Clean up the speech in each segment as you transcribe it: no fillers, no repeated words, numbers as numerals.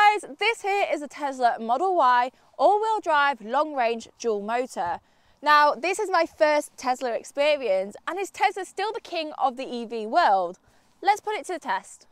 guys, this here is a Tesla Model Y all-wheel drive long-range dual motor. Now this is my first Tesla experience, and is Tesla still the king of the EV world? Let's put it to the test.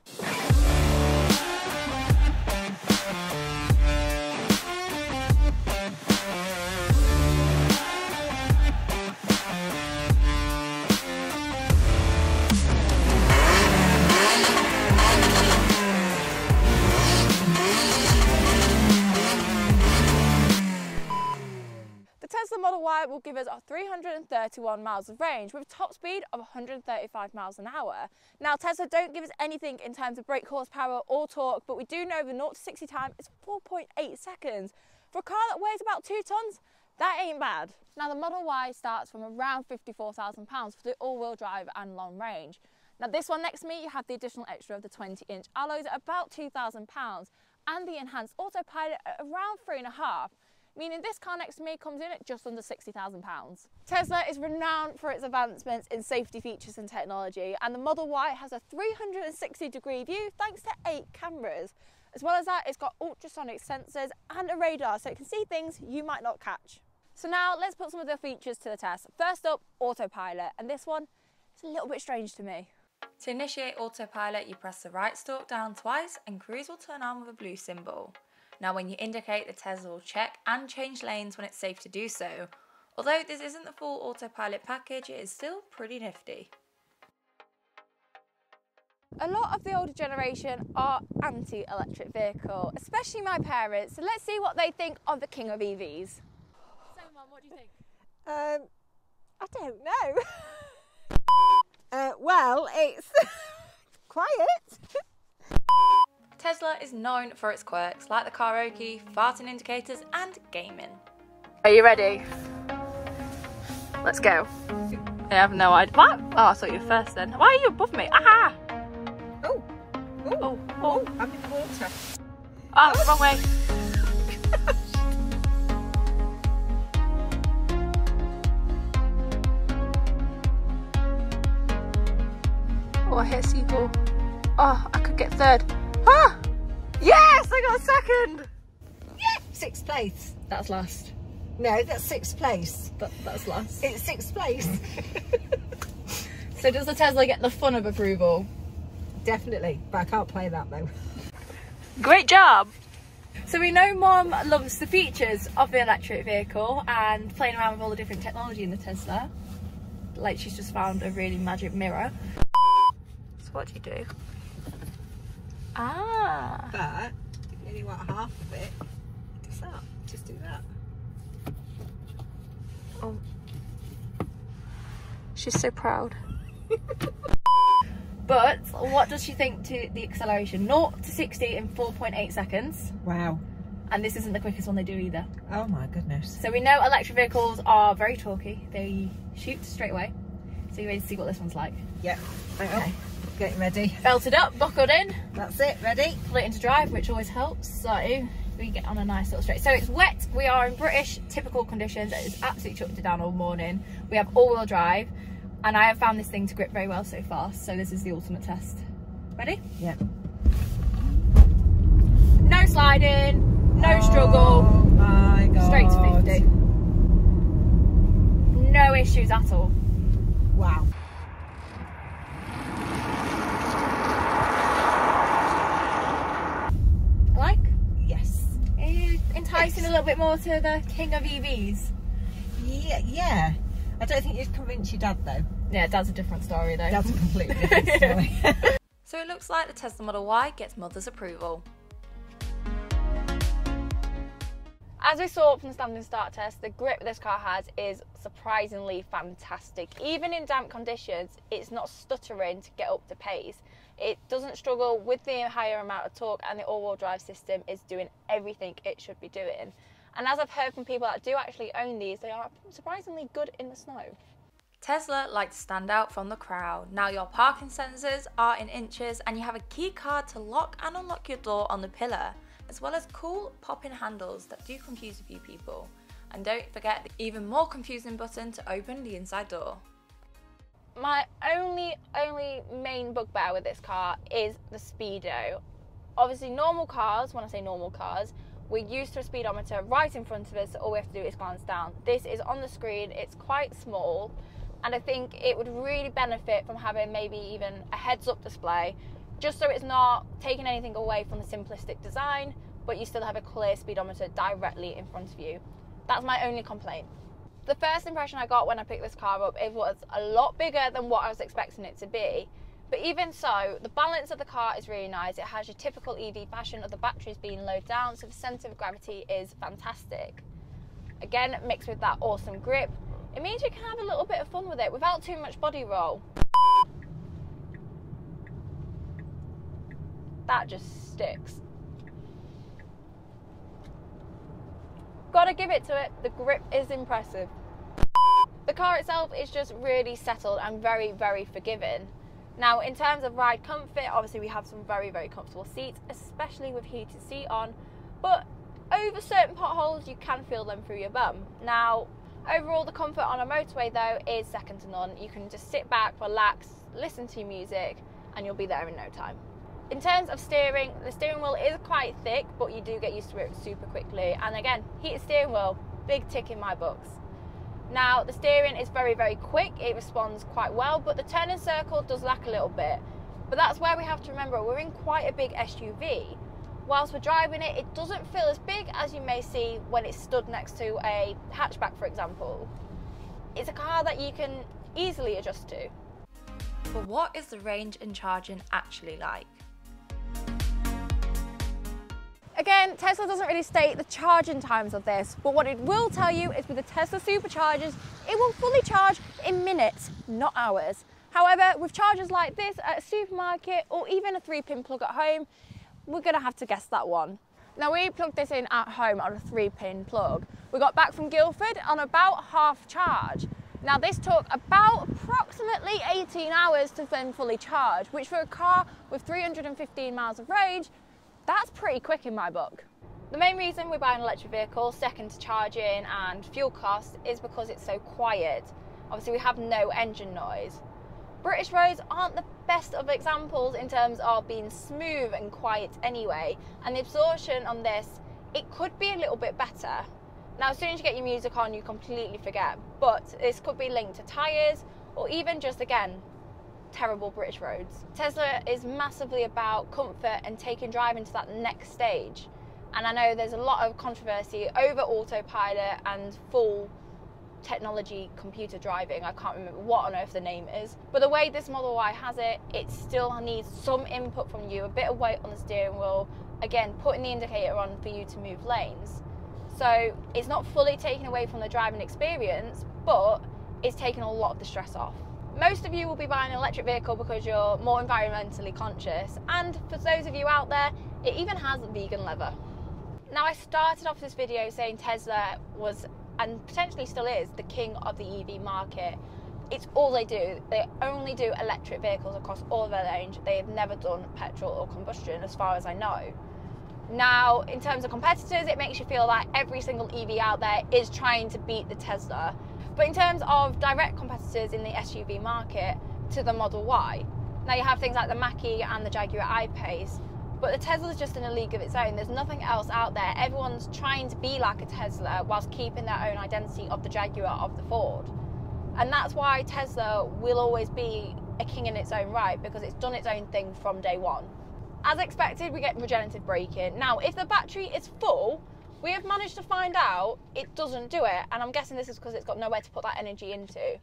The Tesla Model Y will give us 331 miles of range with a top speed of 135 miles an hour. Now Tesla don't give us anything in terms of brake horsepower or torque, but we do know the 0 to 60 time is 4.8 seconds. For a car that weighs about 2 tons, that ain't bad. Now the Model Y starts from around £54,000 for the all-wheel drive and long range. Now this one next to me, you have the additional extra of the 20-inch alloys at about £2,000 and the enhanced autopilot at around 3.5. Meaning this car next to me comes in at just under £60,000. Tesla is renowned for its advancements in safety features and technology, and the Model Y has a 360-degree view thanks to 8 cameras. As well as that, it's got ultrasonic sensors and a radar, so it can see things you might not catch. So now let's put some of the features to the test. First up, autopilot, and this one is a little bit strange to me. To initiate autopilot, you press the right stalk down twice and cruise will turn on with a blue symbol. Now when you indicate, the Tesla will check and change lanes when it's safe to do so. Although this isn't the full autopilot package, it is still pretty nifty. A lot of the older generation are anti-electric vehicle, especially my parents, so let's see what they think of the king of EVs. So Mum, what do you think? I don't know. Well, it's quiet. Tesla is known for its quirks like the karaoke, farting indicators and gaming. Are you ready? Let's go. I have no idea. What? Oh, I thought you were first then. Why are you above me? Ah! Oh, Oh, oh. I'm in the water. Oh, wrong way. Oh, I hit a seagull. Oh, I could get third. Ah! Yes, I got second. Yeah, 6th place. That's last. No, that's 6th place. That's last. It's 6th place. So does the Tesla get the fun of approval? Definitely, but I can't play that though. Great job. So we know Mum loves the features of the electric vehicle and playing around with all the different technology in the Tesla. Like she's just found a really magic mirror. So what do you do? Ah. But if you only want half of it, just that. Just do that. Oh. She's so proud. But what does she think to the acceleration? 0 to 60 in 4.8 seconds. Wow. And this isn't the quickest one they do either. Oh my goodness. So we know electric vehicles are very torquey. They shoot straight away. So you ready to see what this one's like? Yep. Okay. Getting ready. Belted up, buckled in. That's it, ready? Put it into drive, which always helps. So we get on a nice little straight. So it's wet. We are in British typical conditions. It's absolutely chucked it down all morning. We have all-wheel drive, and I have found this thing to grip very well so far. So this is the ultimate test. Ready? Yep. No sliding, no struggle. Oh my God. Straight to 50. No issues at all. Wow. Like? Yes. Are you enticing a little bit more to the king of EVs? Yeah. I don't think you'd convince your dad though. Yeah, Dad's a different story though. That's a completely different story. So it looks like the Tesla Model Y gets mother's approval. As we saw from the standing start test, the grip this car has is surprisingly fantastic. Even in damp conditions, it's not stuttering to get up to pace. It doesn't struggle with the higher amount of torque, and the all-wheel drive system is doing everything it should be doing. And as I've heard from people that do actually own these, they are surprisingly good in the snow. Tesla like to stand out from the crowd. Now your parking sensors are in inches and you have a key card to lock and unlock your door on the pillar, as well as cool pop-in handles that do confuse a few people. And don't forget the even more confusing button to open the inside door. My only main bugbear with this car is the speedo. Obviously normal cars, when I say normal cars, we're used to a speedometer right in front of us, so all we have to do is glance down. This is on the screen, it's quite small, and I think it would really benefit from having maybe even a heads-up display, just so it's not taking anything away from the simplistic design, but you still have a clear speedometer directly in front of you. That's my only complaint. The first impression I got when I picked this car up, it was a lot bigger than what I was expecting it to be. But even so, the balance of the car is really nice. It has your typical EV fashion of the batteries being low down, so the centre of gravity is fantastic. Again, mixed with that awesome grip, it means you can have a little bit of fun with it without too much body roll. That just sticks. Gotta give it to it, the grip is impressive. The car itself is just really settled and very, very forgiving. Now, in terms of ride comfort, obviously we have some very, very comfortable seats, especially with heated seat on, but over certain potholes you can feel them through your bum. Now, overall the comfort on a motorway though is second to none. You can just sit back, relax, listen to your music, and you'll be there in no time. In terms of steering, the steering wheel is quite thick, but you do get used to it super quickly. And again, heated steering wheel, big tick in my books. Now, the steering is very, very quick. It responds quite well, but the turning circle does lack a little bit. But that's where we have to remember, we're in quite a big SUV. Whilst we're driving it, it doesn't feel as big as you may see when it's stood next to a hatchback, for example. It's a car that you can easily adjust to. But what is the range and charging actually like? Again, Tesla doesn't really state the charging times of this, but what it will tell you is with the Tesla superchargers, it will fully charge in minutes, not hours. However, with chargers like this at a supermarket or even a 3-pin plug at home, we're gonna have to guess that one. Now, we plugged this in at home on a 3-pin plug. We got back from Guildford on about half charge. Now, this took about approximately 18 hours to then fully charge, which for a car with 315 miles of range, that's pretty quick in my book. The main reason we're buying an electric vehicle, second to charging and fuel costs, is because it's so quiet. Obviously, we have no engine noise. British roads aren't the best of examples in terms of being smooth and quiet anyway, and the absorption on this, it could be a little bit better. Now, as soon as you get your music on, you completely forget, but this could be linked to tyres or even just, again, terrible British roads. Tesla is massively about comfort and taking driving to that next stage. And I know there's a lot of controversy over autopilot and full technology computer driving. I can't remember what on earth the name is. But the way this Model Y has it, it still needs some input from you, a bit of weight on the steering wheel, again, putting the indicator on for you to move lanes. So it's not fully taken away from the driving experience, but it's taking a lot of the stress off. Most of you will be buying an electric vehicle because you're more environmentally conscious, and for those of you out there, it even has vegan leather. Now, I started off this video saying Tesla was, and potentially still is, the king of the EV market. It's all they do. They only do electric vehicles across all of their range. They have never done petrol or combustion, as far as I know. Now, in terms of competitors, it makes you feel like every single EV out there is trying to beat the Tesla. But in terms of direct competitors in the SUV market to the Model Y, now you have things like the Mach-E and the Jaguar I-Pace, but the Tesla is just in a league of its own. There's nothing else out there. Everyone's trying to be like a Tesla whilst keeping their own identity of the Jaguar, of the Ford. And that's why Tesla will always be a king in its own right, because it's done its own thing from day one. As expected, we get regenerative braking. Now, if the battery is full, we have managed to find out it doesn't do it, and I'm guessing this is because it's got nowhere to put that energy into.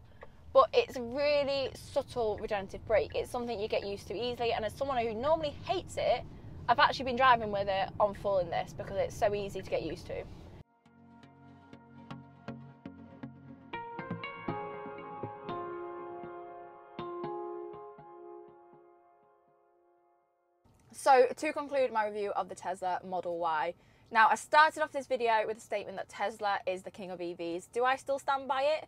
But it's a really subtle regenerative brake. It's something you get used to easily, and as someone who normally hates it, I've actually been driving with it on full in this because it's so easy to get used to. So to conclude my review of the Tesla Model Y, now I started off this video with a statement that Tesla is the king of EVs. Do I still stand by it?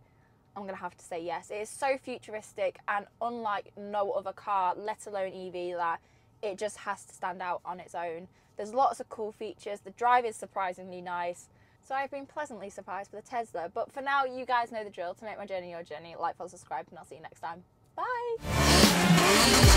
I'm going to have to say yes. It is so futuristic and unlike no other car, let alone EV, that it just has to stand out on its own. There's lots of cool features. The drive is surprisingly nice. So I've been pleasantly surprised with the Tesla. But for now, you guys know the drill. To make my journey your journey, like, follow, subscribe, and I'll see you next time. Bye!